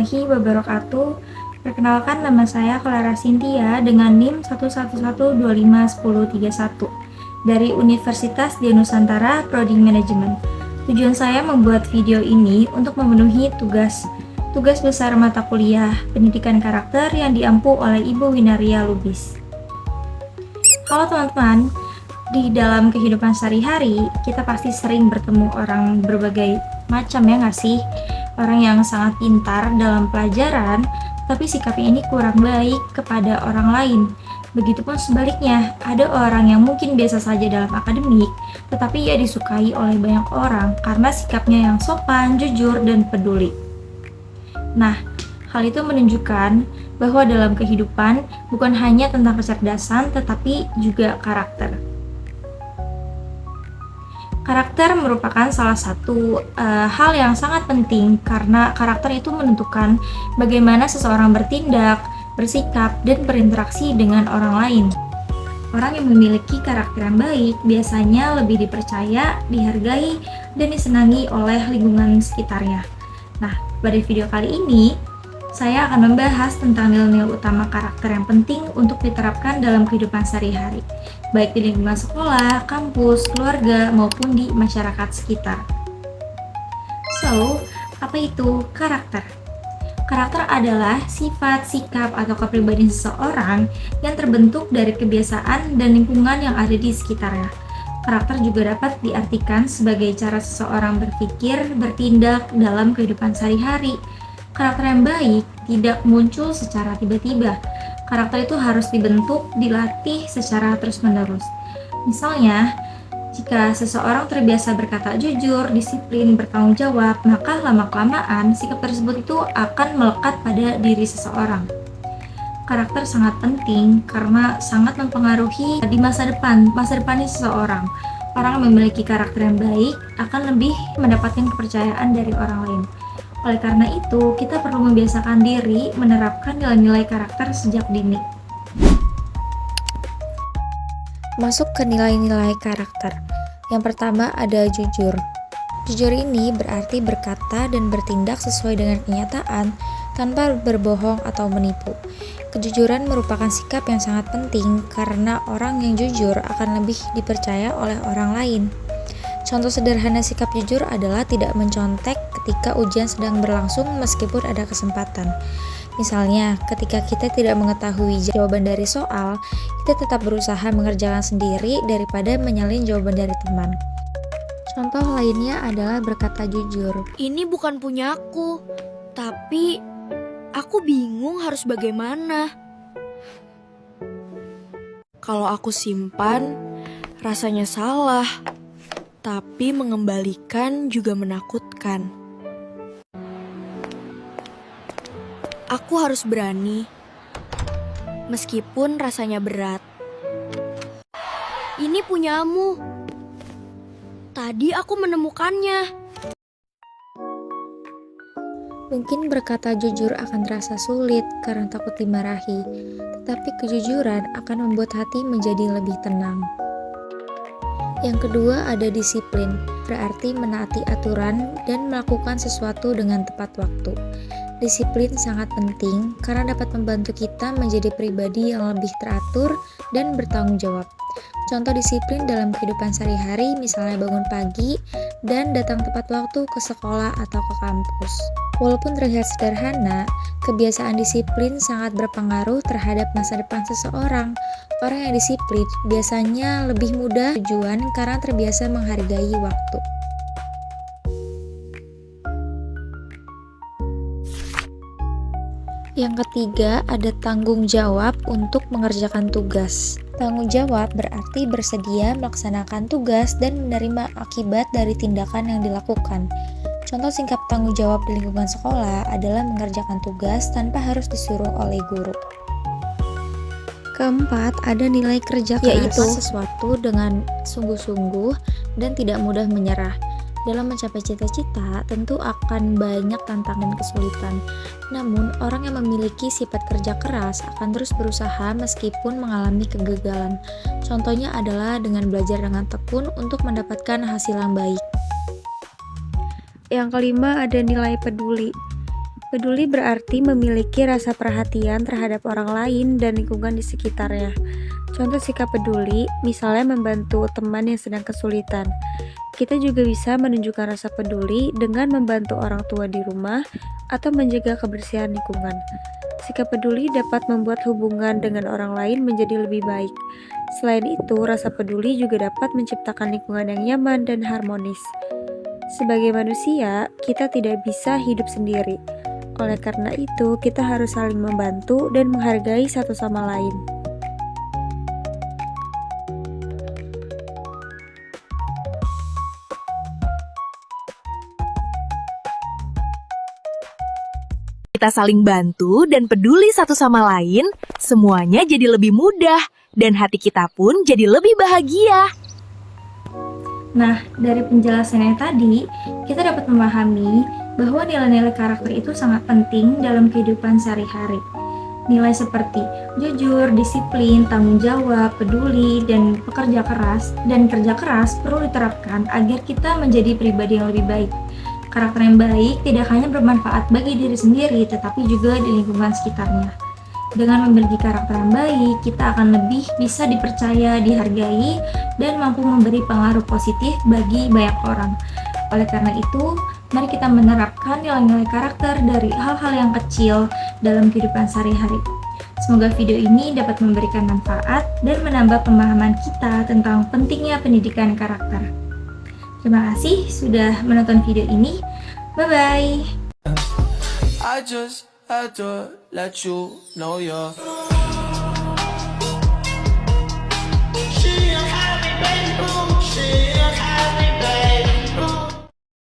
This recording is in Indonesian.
warahmatullahi wabarakatuh. Perkenalkan, nama saya Clara Cynthia dengan NIM 111251031 dari Universitas Dia Nusantara, Prodi Manajemen. Tujuan saya membuat video ini untuk memenuhi tugas besar mata kuliah pendidikan karakter yang diampu oleh Ibu Winaria Lubis. Halo teman-teman, di dalam kehidupan sehari-hari kita pasti sering bertemu orang berbagai macam, ya nggak sih? Orang yang sangat pintar dalam pelajaran, tapi sikapnya ini kurang baik kepada orang lain. Begitupun sebaliknya, ada orang yang mungkin biasa saja dalam akademik, tetapi ia disukai oleh banyak orang karena sikapnya yang sopan, jujur, dan peduli. Nah, hal itu menunjukkan bahwa dalam kehidupan bukan hanya tentang kecerdasan, tetapi juga karakter. Karakter merupakan salah satu hal yang sangat penting karena karakter itu menentukan bagaimana seseorang bertindak, bersikap, dan berinteraksi dengan orang lain. Orang yang memiliki karakter yang baik biasanya lebih dipercaya, dihargai, dan disenangi oleh lingkungan sekitarnya. Nah, pada video kali ini, saya akan membahas tentang nilai-nilai utama karakter yang penting untuk diterapkan dalam kehidupan sehari-hari, baik di lingkungan sekolah, kampus, keluarga, maupun di masyarakat sekitar. So, apa itu karakter? Karakter adalah sifat, sikap, atau kepribadian seseorang yang terbentuk dari kebiasaan dan lingkungan yang ada di sekitarnya. Karakter juga dapat diartikan sebagai cara seseorang berpikir, bertindak dalam kehidupan sehari-hari. Karakter yang baik tidak muncul secara tiba-tiba. Karakter itu harus dibentuk, dilatih secara terus-menerus. Misalnya, jika seseorang terbiasa berkata jujur, disiplin, bertanggung jawab, maka lama-kelamaan sikap tersebut itu akan melekat pada diri seseorang. Karakter sangat penting karena sangat mempengaruhi di masa depannya seseorang. Orang yang memiliki karakter yang baik akan lebih mendapatkan kepercayaan dari orang lain. Oleh karena itu, kita perlu membiasakan diri menerapkan nilai-nilai karakter sejak dini. Masuk ke nilai-nilai karakter. Yang pertama ada jujur. Jujur ini berarti berkata dan bertindak sesuai dengan kenyataan tanpa berbohong atau menipu. Kejujuran merupakan sikap yang sangat penting karena orang yang jujur akan lebih dipercaya oleh orang lain. Contoh sederhana sikap jujur adalah tidak mencontek ketika ujian sedang berlangsung meskipun ada kesempatan. Misalnya, ketika kita tidak mengetahui jawaban dari soal, kita tetap berusaha mengerjakan sendiri daripada menyalin jawaban dari teman. Contoh lainnya adalah berkata jujur. Ini bukan punyaku, tapi aku bingung harus bagaimana. Kalau aku simpan, rasanya salah. Tapi mengembalikan juga menakutkan. Aku harus berani, meskipun rasanya berat. Ini punyamu. Tadi aku menemukannya. Mungkin berkata jujur akan terasa sulit karena takut dimarahi, tetapi kejujuran akan membuat hati menjadi lebih tenang. Yang kedua ada disiplin, berarti menaati aturan dan melakukan sesuatu dengan tepat waktu. Disiplin sangat penting karena dapat membantu kita menjadi pribadi yang lebih teratur dan bertanggung jawab. Contoh disiplin dalam kehidupan sehari-hari misalnya bangun pagi dan datang tepat waktu ke sekolah atau ke kampus. Walaupun terlihat sederhana, kebiasaan disiplin sangat berpengaruh terhadap masa depan seseorang. Orang yang disiplin biasanya lebih mudah tujuan karena terbiasa menghargai waktu. Yang ketiga ada tanggung jawab untuk mengerjakan tugas. Tanggung jawab berarti bersedia melaksanakan tugas dan menerima akibat dari tindakan yang dilakukan. Contoh singkat tanggung jawab di lingkungan sekolah adalah mengerjakan tugas tanpa harus disuruh oleh guru. Keempat, ada nilai kerja keras, yaitu sesuatu dengan sungguh-sungguh dan tidak mudah menyerah. Dalam mencapai cita-cita, tentu akan banyak tantangan dan kesulitan. Namun, orang yang memiliki sifat kerja keras akan terus berusaha meskipun mengalami kegagalan. Contohnya adalah dengan belajar dengan tekun untuk mendapatkan hasil yang baik. Yang kelima ada nilai peduli. Peduli berarti memiliki rasa perhatian terhadap orang lain dan lingkungan di sekitarnya. Contoh sikap peduli, misalnya membantu teman yang sedang kesulitan. Kita juga bisa menunjukkan rasa peduli dengan membantu orang tua di rumah atau menjaga kebersihan lingkungan. Sikap peduli dapat membuat hubungan dengan orang lain menjadi lebih baik. Selain itu, rasa peduli juga dapat menciptakan lingkungan yang nyaman dan harmonis. Sebagai manusia, kita tidak bisa hidup sendiri. Oleh karena itu, kita harus saling membantu dan menghargai satu sama lain. Kita saling bantu dan peduli satu sama lain, semuanya jadi lebih mudah dan hati kita pun jadi lebih bahagia. Nah, dari penjelasannya tadi, kita dapat memahami bahwa nilai-nilai karakter itu sangat penting dalam kehidupan sehari-hari. Nilai seperti jujur, disiplin, tanggung jawab, peduli, dan kerja keras perlu diterapkan agar kita menjadi pribadi yang lebih baik. Karakter yang baik tidak hanya bermanfaat bagi diri sendiri, tetapi juga di lingkungan sekitarnya. Dengan memiliki karakter yang baik, kita akan lebih bisa dipercaya, dihargai, dan mampu memberi pengaruh positif bagi banyak orang. Oleh karena itu, mari kita menerapkan nilai-nilai karakter dari hal-hal yang kecil dalam kehidupan sehari-hari. Semoga video ini dapat memberikan manfaat dan menambah pemahaman kita tentang pentingnya pendidikan karakter. Terima kasih sudah menonton video ini. Bye-bye. I just had to let you know you're